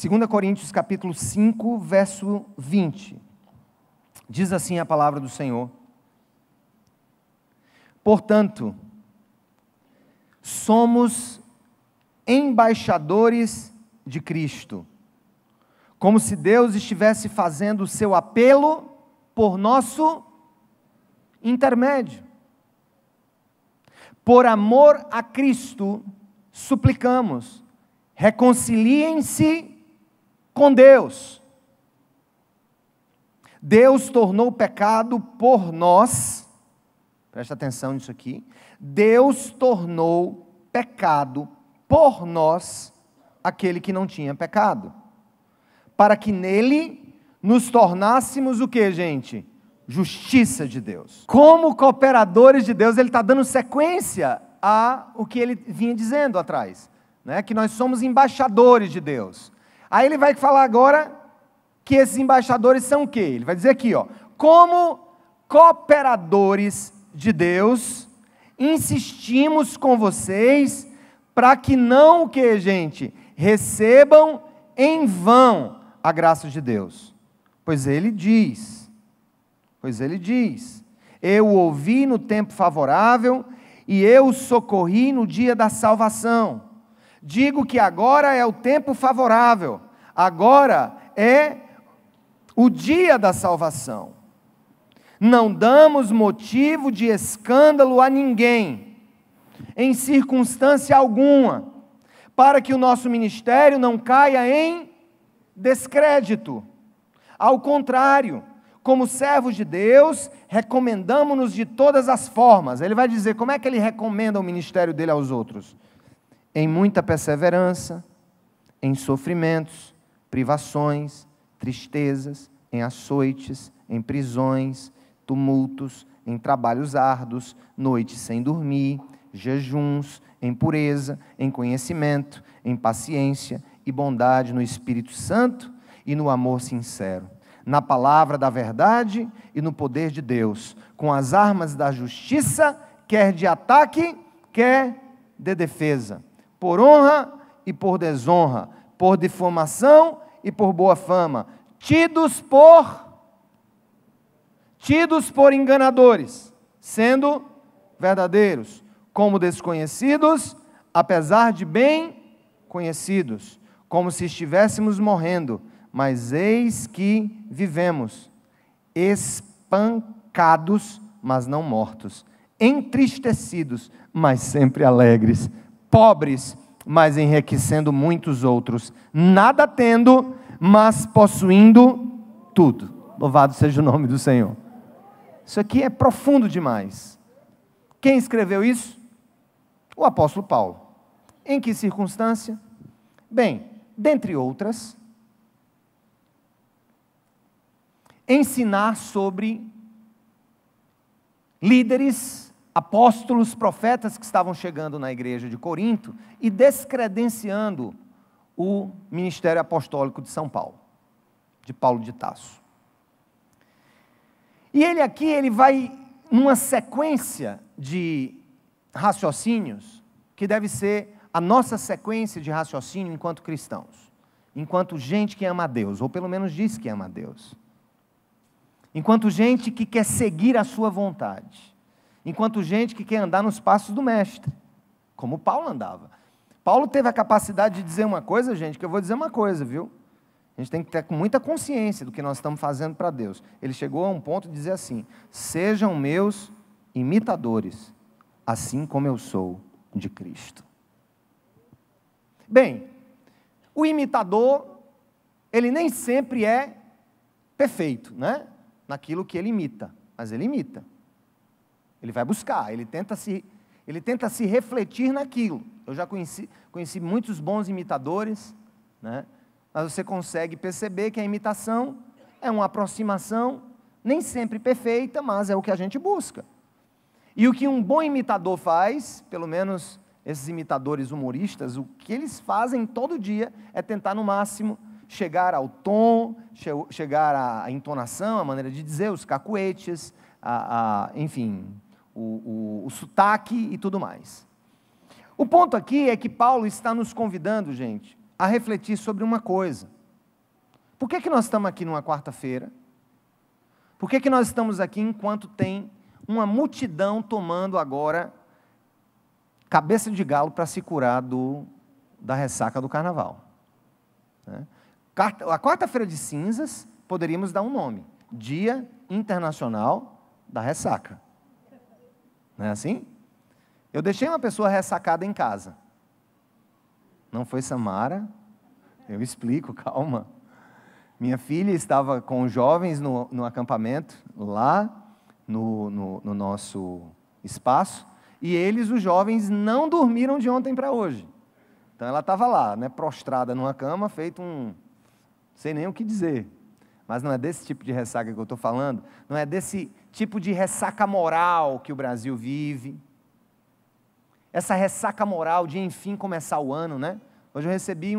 2 Coríntios capítulo 5, verso 20. Diz assim a palavra do Senhor: portanto, somos embaixadores de Cristo, como se Deus estivesse fazendo o seu apelo por nosso intermédio. Por amor a Cristo, suplicamos, reconciliem-se com Deus. Deus tornou pecado por nós, presta atenção nisso aqui, Deus tornou pecado por nós aquele que não tinha pecado, para que nele nos tornássemos o que, gente? Justiça de Deus. Como cooperadores de Deus, ele está dando sequência a o que ele vinha dizendo atrás, né? Que nós somos embaixadores de Deus. Aí ele vai falar agora que esses embaixadores são o quê? Ele vai dizer aqui, ó, como cooperadores de Deus, insistimos com vocês para que não o que, gente? Recebam em vão a graça de Deus. Pois ele diz, eu o ouvi no tempo favorável e eu o socorri no dia da salvação. Digo que agora é o tempo favorável, agora é o dia da salvação. Não damos motivo de escândalo a ninguém, em circunstância alguma, para que o nosso ministério não caia em descrédito. Ao contrário, como servos de Deus, recomendamos-nos de todas as formas. Ele vai dizer como é que ele recomenda o ministério dele aos outros. Em muita perseverança, em sofrimentos, privações, tristezas, em açoites, em prisões, tumultos, em trabalhos árduos, noites sem dormir, jejuns, em pureza, em conhecimento, em paciência e bondade no Espírito Santo e no amor sincero, na palavra da verdade e no poder de Deus, com as armas da justiça, quer de ataque, quer de defesa, por honra e por desonra, por difamação e por boa fama, tidos por enganadores, sendo verdadeiros, como desconhecidos, apesar de bem conhecidos, como se estivéssemos morrendo, mas eis que vivemos, espancados, mas não mortos, entristecidos, mas sempre alegres, pobres, mas enriquecendo muitos outros, nada tendo, mas possuindo tudo. Louvado seja o nome do Senhor. Isso aqui é profundo demais. Quem escreveu isso? O apóstolo Paulo. Em que circunstância? Bem, dentre outras, ensinar sobre líderes, apóstolos, profetas que estavam chegando na igreja de Corinto e descredenciando o ministério apostólico de São Paulo, de Paulo de Tarso. E ele vai numa sequência de raciocínios, que deve ser a nossa sequência de raciocínio enquanto cristãos, enquanto gente que ama a Deus, ou pelo menos diz que ama a Deus, enquanto gente que quer seguir a sua vontade, enquanto gente que quer andar nos passos do mestre, como Paulo andava. Paulo teve a capacidade de dizer uma coisa, gente, que eu vou dizer uma coisa, viu? A gente tem que ter muita consciência do que nós estamos fazendo para Deus. Ele chegou a um ponto de dizer assim: sejam meus imitadores, assim como eu sou de Cristo. Bem, o imitador, ele nem sempre é perfeito, né? Naquilo que ele imita, mas ele imita. Ele vai buscar, ele tenta se refletir naquilo. Eu já conheci muitos bons imitadores, né? Mas você consegue perceber que a imitação é uma aproximação, nem sempre perfeita, mas é o que a gente busca. E o que um bom imitador faz, pelo menos esses imitadores humoristas, o que eles fazem todo dia é tentar no máximo chegar ao tom, chegar à entonação, a maneira de dizer, os cacuetes, enfim, o sotaque e tudo mais. O ponto aqui é que Paulo está nos convidando, gente, a refletir sobre uma coisa. Por que nós estamos aqui numa quarta-feira? Por que nós estamos aqui enquanto tem uma multidão tomando agora cabeça de galo para se curar da ressaca do carnaval? A quarta-feira de cinzas, poderíamos dar um nome: Dia Internacional da Ressaca. Não é assim? Eu deixei uma pessoa ressacada em casa. Não foi Samara, eu explico, calma. Minha filha estava com os jovens no acampamento, lá no nosso espaço, e eles, os jovens, não dormiram de ontem para hoje. Então ela estava lá, né, prostrada numa cama, feito não sei nem o que dizer. Mas não é desse tipo de ressaca que eu estou falando, não é desse tipo de ressaca moral que o Brasil vive. Essa ressaca moral de, enfim, começar o ano, né? Hoje eu recebi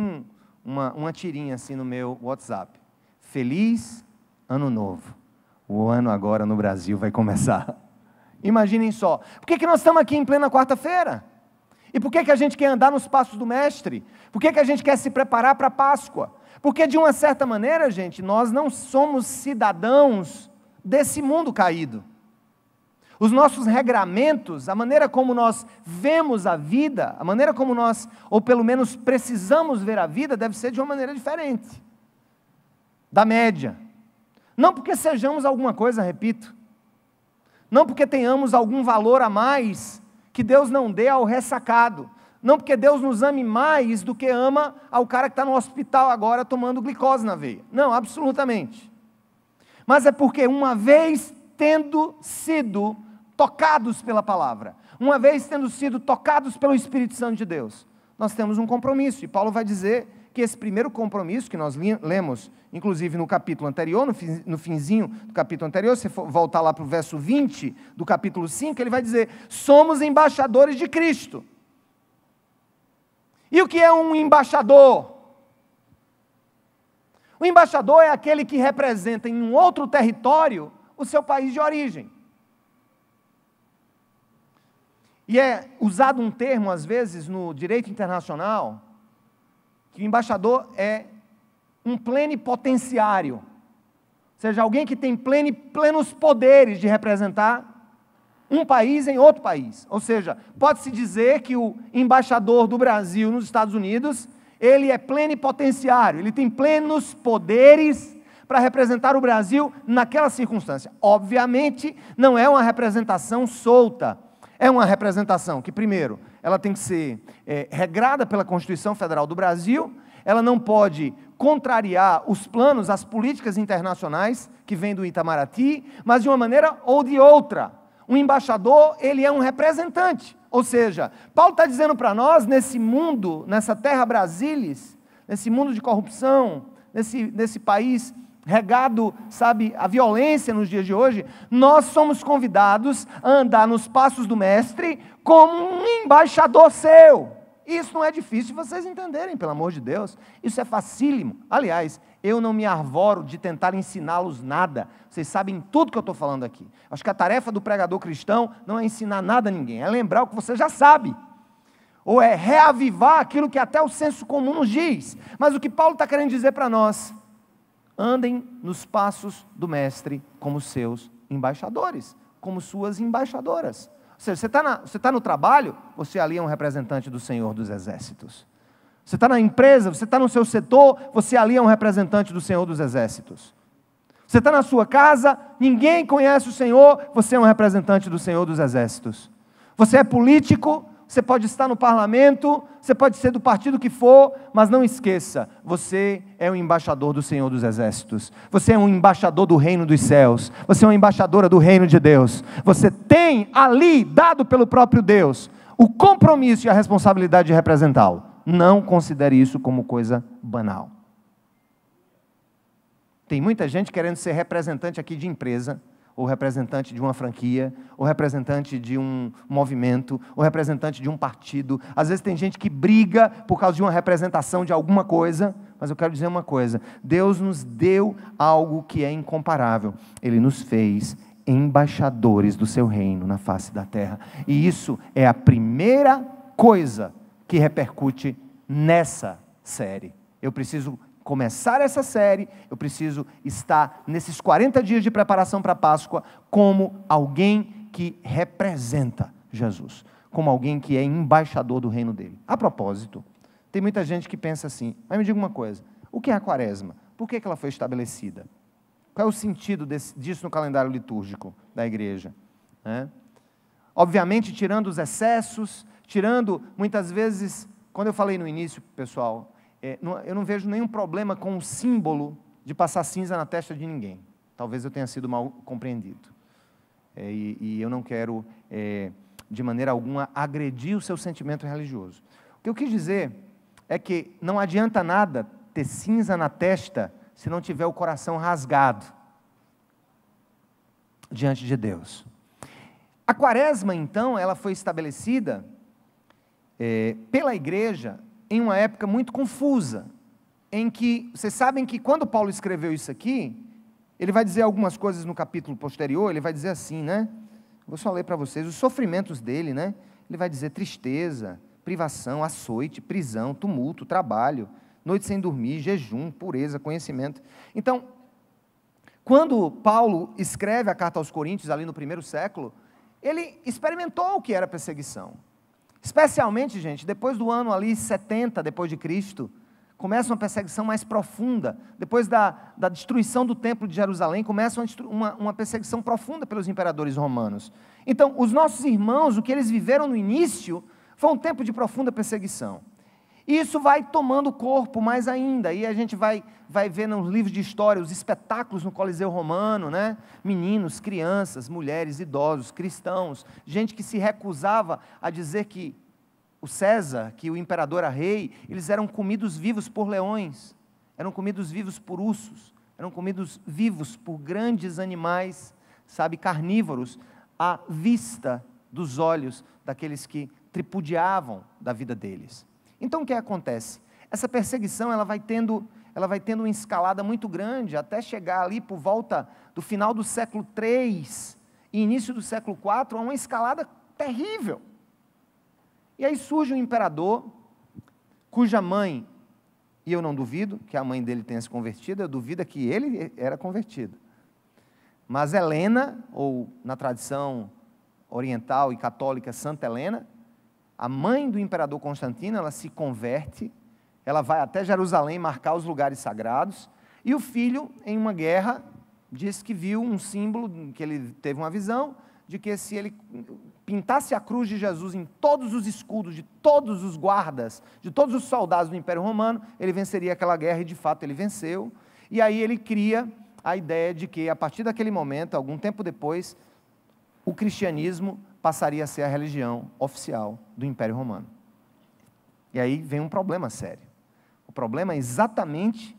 uma tirinha assim no meu WhatsApp. Feliz Ano Novo. O ano agora no Brasil vai começar. Imaginem só. Por que nós estamos aqui em plena quarta-feira? E por que a gente quer andar nos passos do Mestre? Por que a gente quer se preparar para a Páscoa? Porque, de uma certa maneira, gente, nós não somos cidadãos desse mundo caído. Os nossos regramentos, a maneira como nós vemos a vida, a maneira como nós, ou pelo menos precisamos ver a vida, deve ser de uma maneira diferente da média. Não porque sejamos alguma coisa, repito. Não porque tenhamos algum valor a mais que Deus não dê ao ressacado. Não porque Deus nos ame mais do que ama ao cara que está no hospital agora tomando glicose na veia. Não, absolutamente. Mas é porque uma vez tendo sido tocados pela palavra, uma vez tendo sido tocados pelo Espírito Santo de Deus, nós temos um compromisso. E Paulo vai dizer que esse primeiro compromisso que nós lemos, inclusive no capítulo anterior, no finzinho do capítulo anterior, se for voltar lá para o verso 20 do capítulo 5, ele vai dizer: somos embaixadores de Cristo. E o que é um embaixador? O embaixador é aquele que representa em um outro território o seu país de origem. E é usado um termo, às vezes, no direito internacional, que o embaixador é um plenipotenciário, ou seja, alguém que tem plenos poderes de representar um país em outro país. Ou seja, pode-se dizer que o embaixador do Brasil nos Estados Unidos, ele é plenipotenciário, ele tem plenos poderes para representar o Brasil naquela circunstância. Obviamente, não é uma representação solta, é uma representação que, primeiro, ela tem que ser regrada pela Constituição Federal do Brasil, ela não pode contrariar os planos, as políticas internacionais que vêm do Itamaraty, mas de uma maneira ou de outra. O embaixador, ele é um representante. Ou seja, Paulo está dizendo para nós, nesse mundo, nessa terra Brasilis, nesse mundo de corrupção, nesse país regado, sabe, a violência nos dias de hoje, nós somos convidados a andar nos passos do Mestre como um embaixador seu. Isso não é difícil de vocês entenderem, pelo amor de Deus. Isso é facílimo. Aliás, eu não me arvoro de tentar ensiná-los nada. Vocês sabem tudo que eu estou falando aqui. Acho que a tarefa do pregador cristão não é ensinar nada a ninguém, é lembrar o que você já sabe. Ou é reavivar aquilo que até o senso comum nos diz. Mas o que Paulo está querendo dizer para nós: andem nos passos do Mestre como seus embaixadores, como suas embaixadoras. Ou seja, você está no trabalho, você ali é um representante do Senhor dos Exércitos. Você está na empresa, você está no seu setor, você ali é um representante do Senhor dos Exércitos. Você está na sua casa, ninguém conhece o Senhor, você é um representante do Senhor dos Exércitos. Você é político, você pode estar no parlamento, você pode ser do partido que for, mas não esqueça, você é um embaixador do Senhor dos Exércitos. Você é um embaixador do reino dos céus. Você é uma embaixadora do reino de Deus. Você tem ali, dado pelo próprio Deus, o compromisso e a responsabilidade de representá-lo. Não considere isso como coisa banal. Tem muita gente querendo ser representante aqui de empresa, ou representante de uma franquia, ou representante de um movimento, ou representante de um partido. Às vezes tem gente que briga por causa de uma representação de alguma coisa, mas eu quero dizer uma coisa: Deus nos deu algo que é incomparável. Ele nos fez embaixadores do seu reino na face da terra. E isso é a primeira coisa que repercute nessa série. Eu preciso começar essa série, eu preciso estar nesses 40 dias de preparação para a Páscoa como alguém que representa Jesus, como alguém que é embaixador do reino dele. A propósito, tem muita gente que pensa assim, mas me diga uma coisa, o que é a quaresma? Por que ela foi estabelecida? Qual é o sentido disso no calendário litúrgico da igreja? Obviamente, tirando os excessos, tirando, muitas vezes, quando eu falei no início, pessoal, eu não vejo nenhum problema com o símbolo de passar cinza na testa de ninguém. Talvez eu tenha sido mal compreendido. E eu não quero, de maneira alguma, agredir o seu sentimento religioso. O que eu quis dizer é que não adianta nada ter cinza na testa se não tiver o coração rasgado diante de Deus. A quaresma, então, ela foi estabelecida pela igreja em uma época muito confusa, em que, vocês sabem que quando Paulo escreveu isso aqui, ele vai dizer algumas coisas no capítulo posterior, ele vai dizer assim, né? Vou só ler para vocês, os sofrimentos dele, né? Ele vai dizer tristeza, privação, açoite, prisão, tumulto, trabalho, noite sem dormir, jejum, pureza, conhecimento. Então, quando Paulo escreve a carta aos Coríntios, ali no primeiro século, ele experimentou o que era perseguição. Especialmente, gente, depois do ano ali 70 depois de Cristo, começa uma perseguição mais profunda. Depois da destruição do templo de Jerusalém, começa uma perseguição profunda pelos imperadores romanos. Então, os nossos irmãos, o que eles viveram no início, foi um tempo de profunda perseguição. E isso vai tomando corpo mais ainda, e a gente vai ver nos livros de história os espetáculos no Coliseu Romano, né? Meninos, crianças, mulheres, idosos, cristãos, gente que se recusava a dizer que o César, que o imperador era rei, eles eram comidos vivos por leões, eram comidos vivos por ursos, eram comidos vivos por grandes animais, sabe, carnívoros, à vista dos olhos daqueles que tripudiavam da vida deles. Então, o que acontece? Essa perseguição ela vai tendo uma escalada muito grande, até chegar ali por volta do final do século III e início do século IV, a uma escalada terrível. E aí surge um imperador, cuja mãe, e eu não duvido que a mãe dele tenha se convertido, eu duvido que ele era convertido. Mas Helena, ou na tradição oriental e católica, Santa Helena, a mãe do imperador Constantino, ela se converte, ela vai até Jerusalém marcar os lugares sagrados, e o filho, em uma guerra, diz que viu um símbolo, que ele teve uma visão, de que se ele pintasse a cruz de Jesus em todos os escudos, de todos os guardas, de todos os soldados do Império Romano, ele venceria aquela guerra, e de fato ele venceu. E aí ele cria a ideia de que, a partir daquele momento, algum tempo depois, o cristianismo passaria a ser a religião oficial do Império Romano. E aí vem um problema sério. O problema é exatamente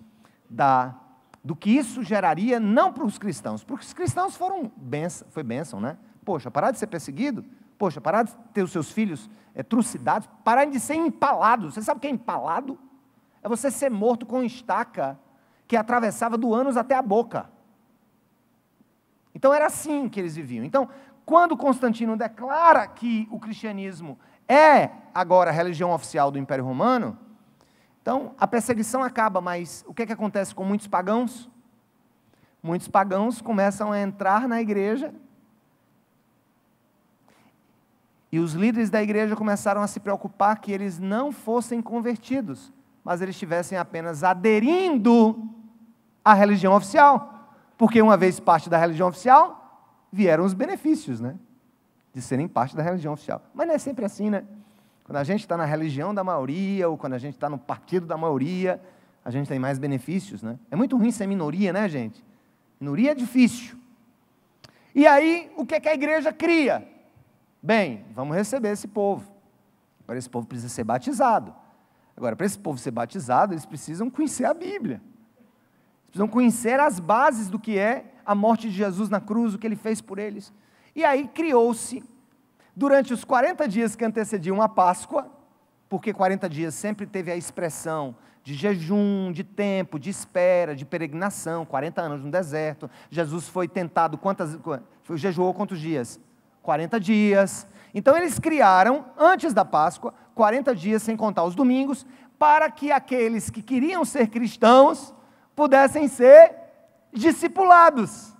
do que isso geraria, não para os cristãos, porque os cristãos foi bênção, né? Poxa, parar de ser perseguido, poxa, parar de ter os seus filhos trucidados, parar de ser empalados. Você sabe o que é empalado? É você ser morto com estaca que atravessava do ânus até a boca. Então era assim que eles viviam. Então, quando Constantino declara que o cristianismo é agora a religião oficial do Império Romano, então a perseguição acaba, mas o que acontece com muitos pagãos? Muitos pagãos começam a entrar na igreja, e os líderes da igreja começaram a se preocupar que eles não fossem convertidos, mas eles estivessem apenas aderindo à religião oficial, porque uma vez parte da religião oficial, vieram os benefícios, né? De serem parte da religião oficial. Mas não é sempre assim, né? Quando a gente está na religião da maioria, ou quando a gente está no partido da maioria, a gente tem mais benefícios, né? É muito ruim ser minoria, né, gente? Minoria é difícil. E aí, o que a igreja cria? Bem, vamos receber esse povo. Agora, esse povo precisa ser batizado. Agora, para esse povo ser batizado, eles precisam conhecer a Bíblia. Eles precisam conhecer as bases do que é a morte de Jesus na cruz, o que ele fez por eles. E aí criou-se, durante os 40 dias que antecediam a Páscoa, porque 40 dias sempre teve a expressão de jejum, de tempo, de espera, de peregrinação, 40 anos no deserto. Jesus foi tentado, jejuou quantos dias? 40 dias. Então eles criaram, antes da Páscoa, 40 dias sem contar os domingos, para que aqueles que queriam ser cristãos pudessem ser discipulados,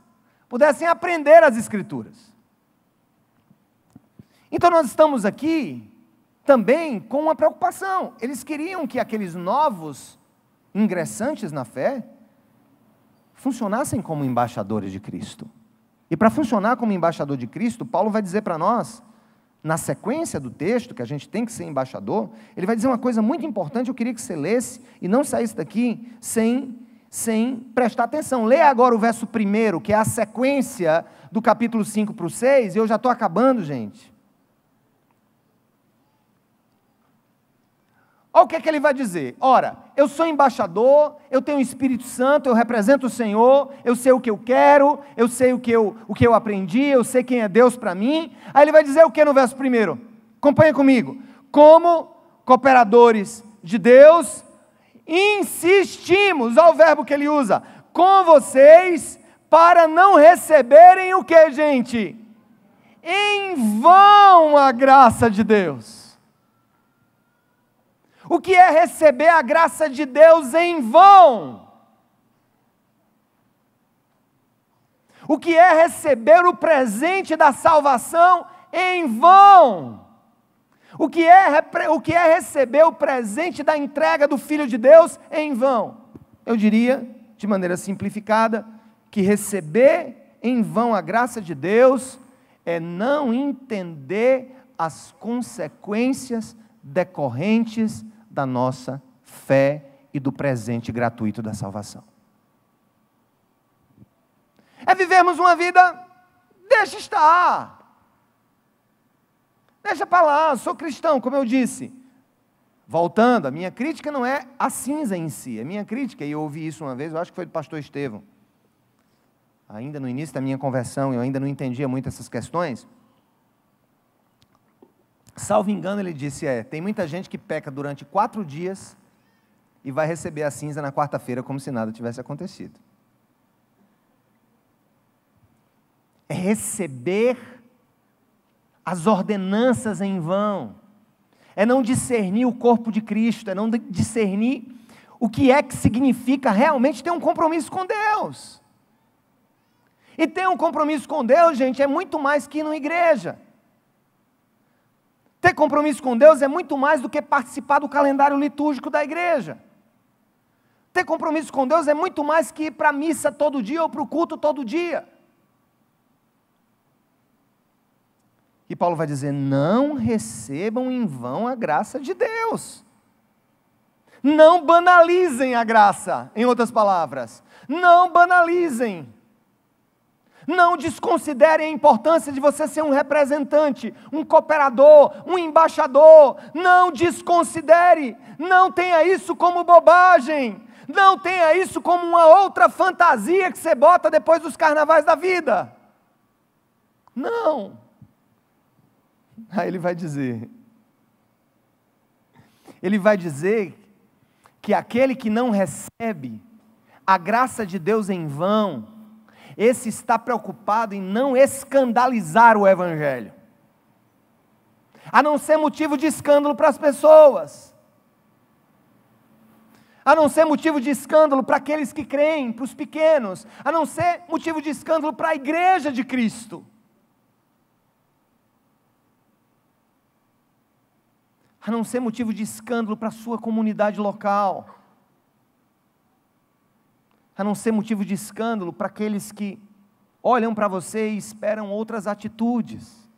pudessem aprender as Escrituras. Então nós estamos aqui também com uma preocupação. Eles queriam que aqueles novos ingressantes na fé funcionassem como embaixadores de Cristo. E para funcionar como embaixador de Cristo, Paulo vai dizer para nós, na sequência do texto, que a gente tem que ser embaixador, ele vai dizer uma coisa muito importante, eu queria que você lesse e não saísse daqui sem prestar atenção. Leia agora o verso 1, que é a sequência do capítulo 5 para o 6, e eu já estou acabando, gente. Olha o que ele vai dizer. Ora, eu sou embaixador, eu tenho o Espírito Santo, eu represento o Senhor, eu sei o que eu quero, eu sei o que eu aprendi, eu sei quem é Deus para mim. Aí ele vai dizer o que no verso 1? Acompanha comigo. Como cooperadores de Deus, insistimos, olha o verbo que ele usa, com vocês, para não receberem o que, gente? Em vão a graça de Deus. O que é receber a graça de Deus em vão? O que é receber o presente da salvação em vão? O que é receber o presente da entrega do Filho de Deus em vão? Eu diria, de maneira simplificada, que receber em vão a graça de Deus é não entender as consequências decorrentes da nossa fé e do presente gratuito da salvação. É vivermos uma vida, deixa estar, deixa para lá, sou cristão, como eu disse. Voltando, a minha crítica não é a cinza em si, a minha crítica, e eu ouvi isso uma vez, eu acho que foi do pastor Estevão, ainda no início da minha conversão, eu ainda não entendia muito essas questões. Salvo engano, ele disse, tem muita gente que peca durante 4 dias e vai receber a cinza na quarta-feira como se nada tivesse acontecido. É receber as ordenanças em vão, é não discernir o corpo de Cristo, é não discernir o que é que significa realmente ter um compromisso com Deus. E ter um compromisso com Deus, gente, é muito mais que ir numa igreja. Ter compromisso com Deus é muito mais do que participar do calendário litúrgico da igreja. Ter compromisso com Deus é muito mais que ir para a missa todo dia ou para o culto todo dia. E Paulo vai dizer, não recebam em vão a graça de Deus. Não banalizem a graça, em outras palavras. Não banalizem. Não desconsidere a importância de você ser um representante, um cooperador, um embaixador. Não desconsidere. Não tenha isso como bobagem. Não tenha isso como uma outra fantasia que você bota depois dos carnavais da vida. Não. Aí ele vai dizer que aquele que não recebe a graça de Deus em vão, esse está preocupado em não escandalizar o Evangelho, a não ser motivo de escândalo para as pessoas, a não ser motivo de escândalo para aqueles que creem, para os pequenos, a não ser motivo de escândalo para a igreja de Cristo, a não ser motivo de escândalo para a sua comunidade local, a não ser motivo de escândalo para aqueles que olham para você e esperam outras atitudes.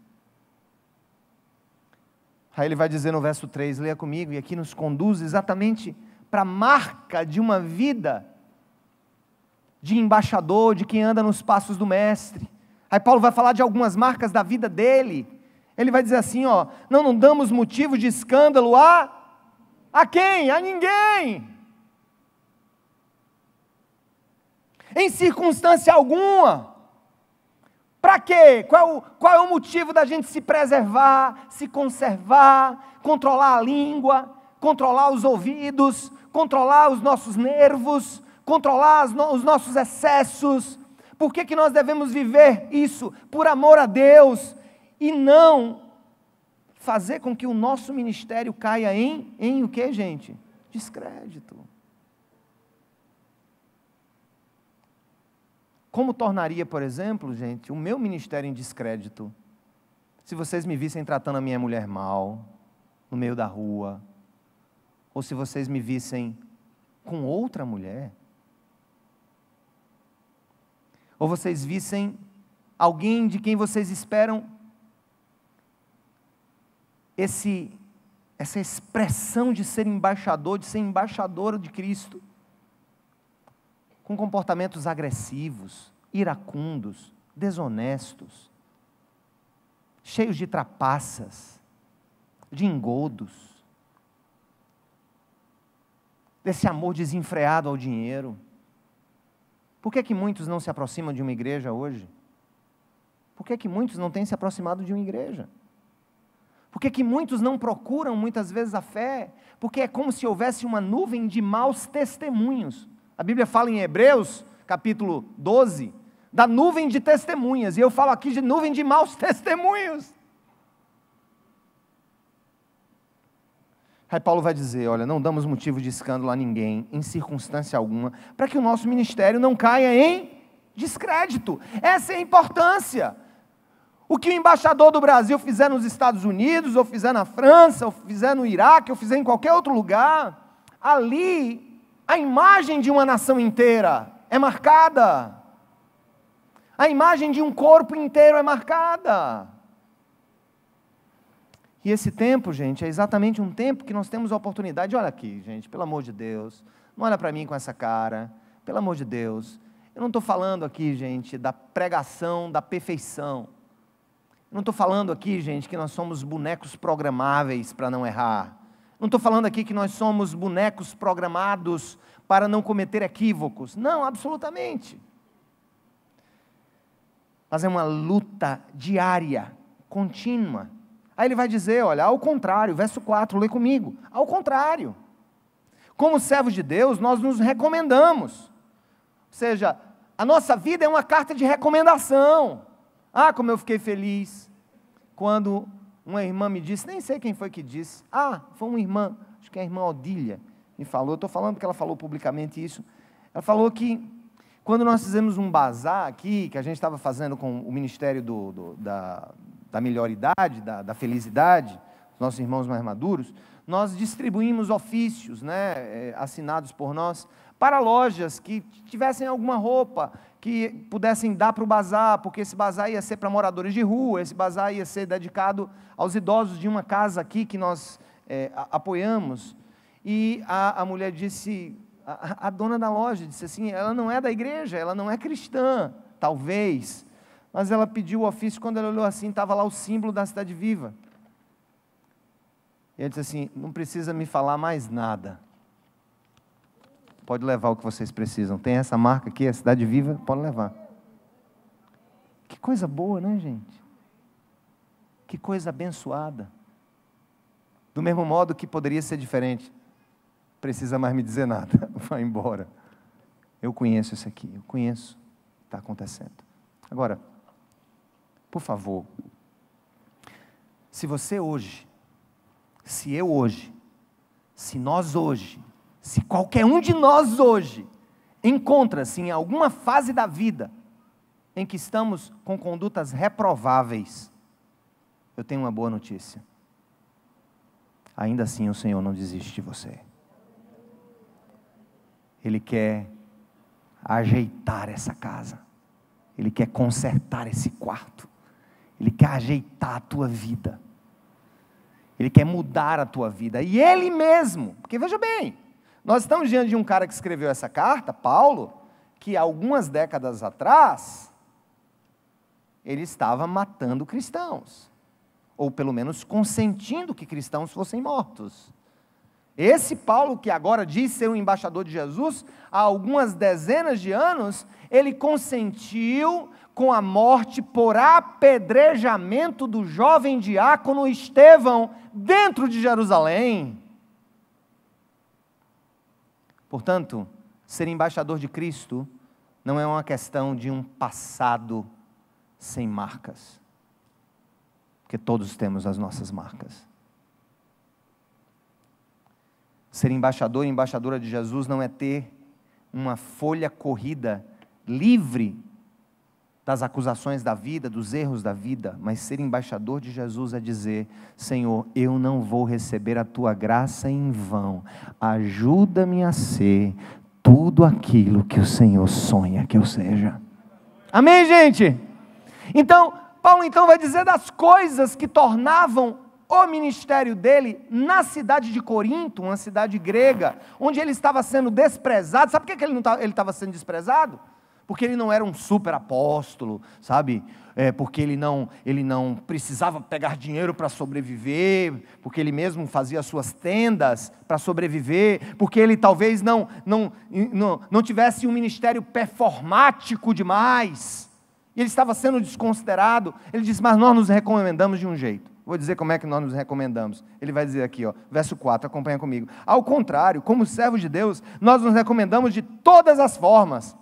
Aí ele vai dizer no verso 3, leia comigo, e aqui nos conduz exatamente para a marca de uma vida de embaixador, de quem anda nos passos do mestre. Aí Paulo vai falar de algumas marcas da vida dele. Ele vai dizer assim, não damos motivo de escândalo a quem? A ninguém. Em circunstância alguma. Para quê? Qual é o motivo da gente se preservar, se conservar, controlar a língua, controlar os ouvidos, controlar os nossos nervos, controlar os nossos excessos? Por que nós devemos viver isso? Por amor a Deus, e não fazer com que o nosso ministério caia em o que, gente? descrédito. Como tornaria, por exemplo, gente, o meu ministério em descrédito, se vocês me vissem tratando a minha mulher mal, no meio da rua, ou se vocês me vissem com outra mulher, ou vocês vissem alguém de quem vocês esperam essa expressão de ser embaixador, de ser embaixadora de Cristo, com comportamentos agressivos, iracundos, desonestos, cheios de trapaças, de engodos, desse amor desenfreado ao dinheiro. Por que muitos não se aproximam de uma igreja hoje? Por que muitos não têm se aproximado de uma igreja? Por que muitos não procuram muitas vezes a fé? Porque é como se houvesse uma nuvem de maus testemunhos. A Bíblia fala em Hebreus, capítulo 12, da nuvem de testemunhas, e eu falo aqui de nuvem de maus testemunhos. Aí Paulo vai dizer, olha, não damos motivo de escândalo a ninguém, em circunstância alguma, para que o nosso ministério não caia em descrédito. Essa é a importância. O que o embaixador do Brasil fizer nos Estados Unidos, ou fizer na França, ou fizer no Iraque, ou fizer em qualquer outro lugar, ali a imagem de uma nação inteira é marcada. A imagem de um corpo inteiro é marcada. E esse tempo, gente, é exatamente um tempo que nós temos a oportunidade. Olha aqui, gente, pelo amor de Deus, não olha para mim com essa cara, pelo amor de Deus. Eu não estou falando aqui, gente, da pregação da perfeição. Eu não estou falando aqui, gente, que nós somos bonecos programáveis para não errar. Não estou falando aqui que nós somos bonecos programados para não cometer equívocos. Não, absolutamente. Mas é uma luta diária, contínua. Aí ele vai dizer, olha, ao contrário, verso 4, lê comigo. Ao contrário, como servos de Deus, nós nos recomendamos. Ou seja, a nossa vida é uma carta de recomendação. Ah, como eu fiquei feliz quando uma irmã me disse, nem sei quem foi que disse, foi uma irmã, acho que é a irmã Odília, me falou, estou falando porque ela falou publicamente isso, ela falou que quando nós fizemos um bazar aqui, que a gente estava fazendo com o Ministério da Melhoridade, da Felicidade, os nossos irmãos mais maduros, nós distribuímos ofícios, assinados por nós, para lojas que tivessem alguma roupa, que pudessem dar para o bazar, porque esse bazar ia ser para moradores de rua, esse bazar ia ser dedicado aos idosos de uma casa aqui que nós apoiamos. E a mulher disse, a dona da loja disse assim, ela não é da igreja, ela não é cristã, talvez, mas ela pediu o ofício, quando ela olhou assim, estava lá o símbolo da Cidade Viva. E ela disse assim, não precisa me falar mais nada. Pode levar o que vocês precisam. Tem essa marca aqui, a Cidade Viva, pode levar. Que coisa boa, né, gente? Que coisa abençoada. Do mesmo modo que poderia ser diferente. Precisa mais me dizer nada. Vai embora. Eu conheço isso aqui. Eu conheço o que está acontecendo. Agora, por favor, se você hoje, se eu hoje, se nós hoje, se qualquer um de nós hoje encontra-se em alguma fase da vida em que estamos com condutas reprováveis, eu tenho uma boa notícia. Ainda assim o Senhor não desiste de você. Ele quer ajeitar essa casa. Ele quer consertar esse quarto. Ele quer ajeitar a tua vida. Ele quer mudar a tua vida. E Ele mesmo, porque veja bem, nós estamos diante de um cara que escreveu essa carta, Paulo, que algumas décadas atrás, ele estava matando cristãos, ou pelo menos consentindo que cristãos fossem mortos. Esse Paulo, que agora diz ser um embaixador de Jesus, há algumas dezenas de anos, ele consentiu com a morte por apedrejamento do jovem diácono Estevão, dentro de Jerusalém. Portanto, ser embaixador de Cristo não é uma questão de um passado sem marcas, porque todos temos as nossas marcas. Ser embaixador e embaixadora de Jesus não é ter uma folha corrida livre das acusações da vida, dos erros da vida, mas ser embaixador de Jesus é dizer: Senhor, eu não vou receber a tua graça em vão, ajuda-me a ser tudo aquilo que o Senhor sonha que eu seja. Amém, gente? Então, Paulo vai dizer das coisas que tornavam o ministério dele na cidade de Corinto, uma cidade grega, onde ele estava sendo desprezado. Sabe por que ele estava sendo desprezado? Porque ele não era um super apóstolo, sabe? Porque ele não precisava pegar dinheiro para sobreviver, porque ele mesmo fazia suas tendas para sobreviver, porque ele talvez não tivesse um ministério performático demais, e ele estava sendo desconsiderado. Ele diz: mas nós nos recomendamos de um jeito. Vou dizer como é que nós nos recomendamos. Ele vai dizer aqui, verso 4, acompanha comigo. Ao contrário, como servos de Deus, nós nos recomendamos de todas as formas.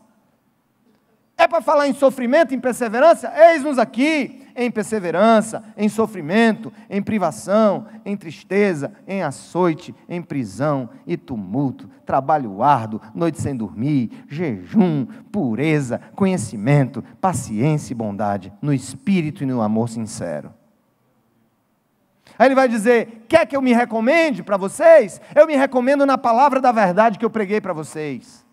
É para falar em sofrimento, em perseverança? Eis-nos aqui em perseverança, em sofrimento, em privação, em tristeza, em açoite, em prisão e tumulto, trabalho árduo, noite sem dormir, jejum, pureza, conhecimento, paciência e bondade, no espírito e no amor sincero. Aí ele vai dizer: quer que eu me recomende para vocês? Eu me recomendo na palavra da verdade que eu preguei para vocês.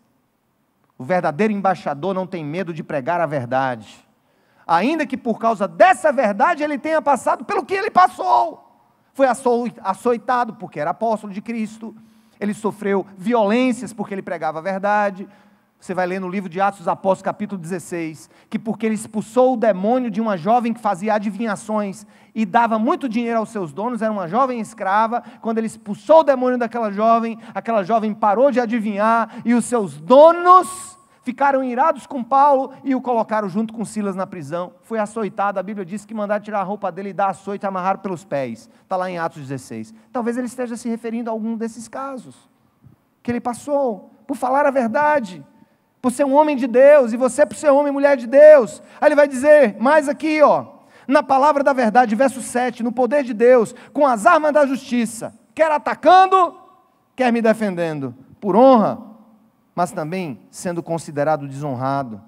O verdadeiro embaixador não tem medo de pregar a verdade, ainda que por causa dessa verdade ele tenha passado pelo que ele passou. Foi açoitado porque era apóstolo de Cristo, ele sofreu violências porque ele pregava a verdade. Você vai ler no livro de Atos dos Apóstolos, capítulo 16, que porque ele expulsou o demônio de uma jovem que fazia adivinhações e dava muito dinheiro aos seus donos, era uma jovem escrava. Quando ele expulsou o demônio daquela jovem, aquela jovem parou de adivinhar e os seus donos ficaram irados com Paulo e o colocaram junto com Silas na prisão. Foi açoitado, a Bíblia diz que mandaram tirar a roupa dele e dar açoite e amarrar pelos pés. Está lá em Atos 16. Talvez ele esteja se referindo a algum desses casos que ele passou por falar a verdade, por ser um homem de Deus, e você por ser homem e mulher de Deus. Aí ele vai dizer mais aqui, na palavra da verdade, verso 7, no poder de Deus, com as armas da justiça, quer atacando, quer me defendendo, por honra, mas também sendo considerado desonrado.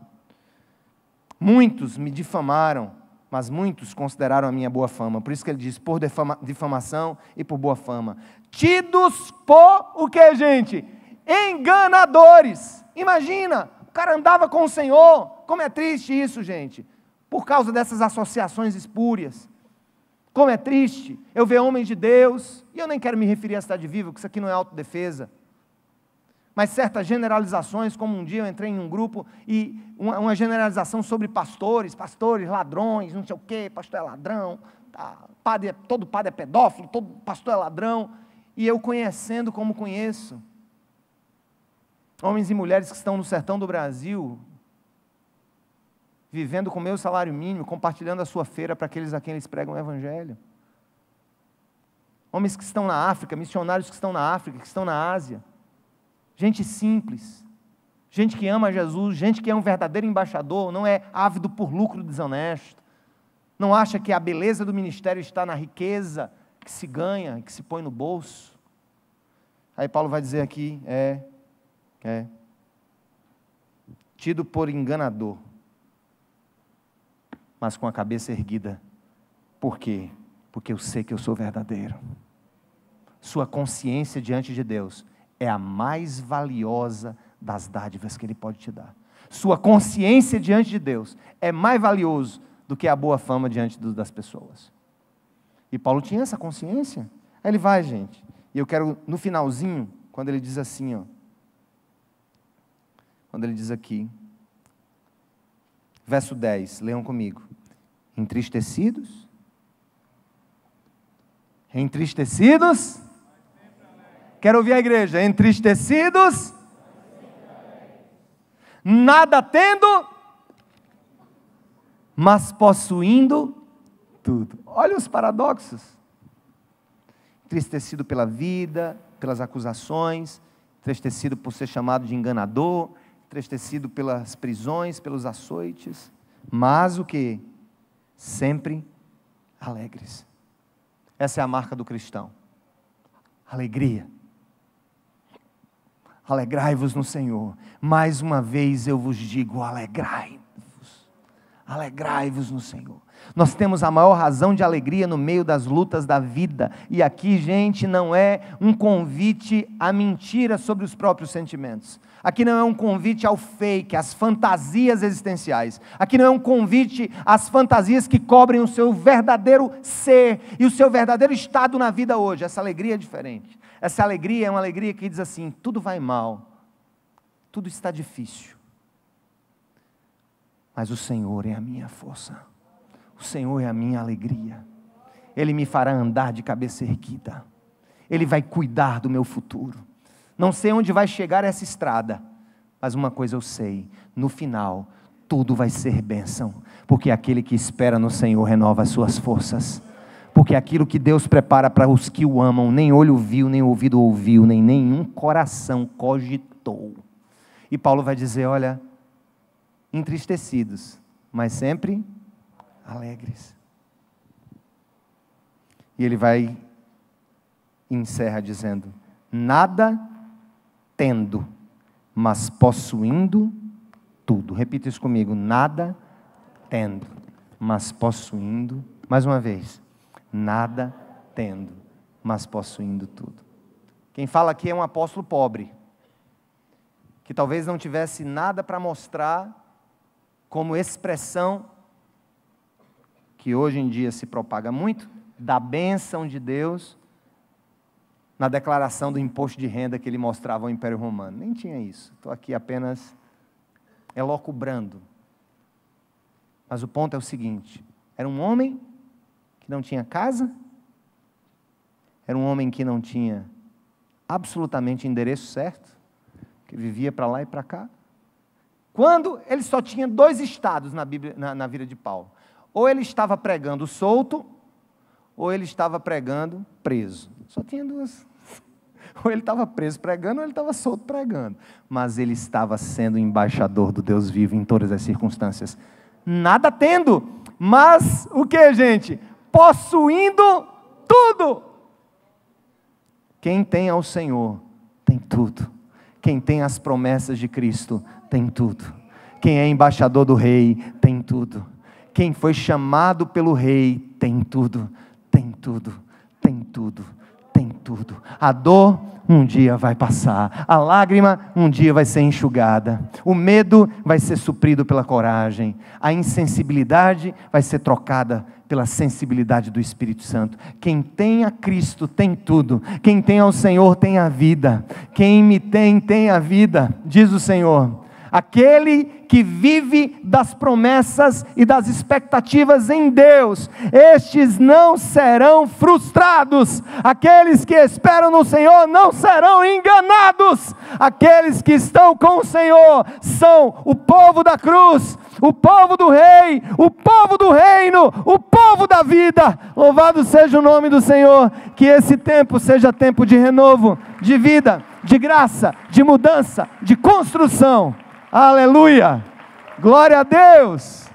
Muitos me difamaram, mas muitos consideraram a minha boa fama. Por isso que ele diz: por difamação e por boa fama. Tidos por o que, gente? Enganadores. Imagina, o cara andava com o Senhor. Como é triste isso, gente, por causa dessas associações espúrias. Como é triste eu ver homens de Deus, e eu nem quero me referir à Cidade Viva, porque isso aqui não é autodefesa, mas certas generalizações, como um dia eu entrei em um grupo, e uma generalização sobre pastores ladrões, não sei o quê, pastor é ladrão, todo padre é pedófilo, todo pastor é ladrão, e eu conhecendo como conheço, homens e mulheres que estão no sertão do Brasil, vivendo com o meu salário mínimo, compartilhando a sua feira para aqueles a quem eles pregam o Evangelho. Homens que estão na África, missionários que estão na África, que estão na Ásia. Gente simples, gente que ama Jesus, gente que é um verdadeiro embaixador, não é ávido por lucro desonesto, não acha que a beleza do ministério está na riqueza que se ganha, que se põe no bolso. Aí Paulo vai dizer aqui, tido por enganador, mas com a cabeça erguida. Por quê? Porque eu sei que eu sou verdadeiro. Sua consciência diante de Deus é a mais valiosa das dádivas que Ele pode te dar. Sua consciência diante de Deus é mais valioso do que a boa fama diante das pessoas. E Paulo tinha essa consciência. Aí ele vai, gente, e eu quero, no finalzinho, quando ele diz assim, quando ele diz aqui, verso 10, leiam comigo. Entristecidos? Entristecidos? Quero ouvir a igreja. Entristecidos? Nada tendo, mas possuindo tudo. Olha os paradoxos. Entristecido pela vida, pelas acusações, entristecido por ser chamado de enganador, entristecido pelas prisões, pelos açoites, mas o que? Sempre alegres. Essa é a marca do cristão. Alegria. Alegrai-vos no Senhor. Mais uma vez eu vos digo, alegrai-vos. Alegrai-vos no Senhor. Nós temos a maior razão de alegria no meio das lutas da vida. E aqui, gente, não é um convite à mentira sobre os próprios sentimentos. Aqui não é um convite ao fake, às fantasias existenciais. Aqui não é um convite às fantasias que cobrem o seu verdadeiro ser e o seu verdadeiro estado na vida hoje. Essa alegria é diferente. Essa alegria é uma alegria que diz assim, tudo vai mal, tudo está difícil, mas o Senhor é a minha força. O Senhor é a minha alegria. Ele me fará andar de cabeça erguida. Ele vai cuidar do meu futuro. Não sei onde vai chegar essa estrada, mas uma coisa eu sei, no final, tudo vai ser bênção, porque aquele que espera no Senhor renova as suas forças, porque aquilo que Deus prepara para os que o amam, nem olho viu, nem ouvido ouviu, nem nenhum coração cogitou. E Paulo vai dizer, olha, entristecidos, mas sempre alegres. E ele vai e encerra dizendo, nada tendo, mas possuindo tudo. Repita isso comigo, nada tendo, mas possuindo, mais uma vez, nada tendo, mas possuindo tudo. Quem fala aqui é um apóstolo pobre, que talvez não tivesse nada para mostrar como expressão, que hoje em dia se propaga muito, da bênção de Deus, na declaração do imposto de renda que ele mostrava ao Império Romano. Nem tinha isso. Estou aqui apenas elocubrando. Mas o ponto é o seguinte, era um homem que não tinha casa, era um homem que não tinha absolutamente endereço certo, que vivia para lá e para cá. Quando ele só tinha 2 estados na Bíblia, na vida de Paulo. Ou ele estava pregando solto, ou ele estava pregando preso. Só tinha 2. Ou ele estava preso pregando, ou ele estava solto pregando. Mas ele estava sendo embaixador do Deus vivo em todas as circunstâncias. Nada tendo, mas o que, gente? Possuindo tudo. Quem tem ao Senhor, tem tudo. Quem tem as promessas de Cristo, tem tudo. Quem é embaixador do Rei, tem tudo. Quem foi chamado pelo Rei, tem tudo. Tem tudo, tem tudo, tem tudo. A dor um dia vai passar, a lágrima um dia vai ser enxugada, o medo vai ser suprido pela coragem, a insensibilidade vai ser trocada pela sensibilidade do Espírito Santo. Quem tem a Cristo tem tudo, quem tem ao Senhor tem a vida, quem me tem a vida, diz o Senhor. Aquele que vive das promessas e das expectativas em Deus, estes não serão frustrados. Aqueles que esperam no Senhor não serão enganados. Aqueles que estão com o Senhor são o povo da cruz, o povo do Rei, o povo do reino, o povo da vida. Louvado seja o nome do Senhor. Que esse tempo seja tempo de renovo, de vida, de graça, de mudança, de construção. Aleluia, glória a Deus.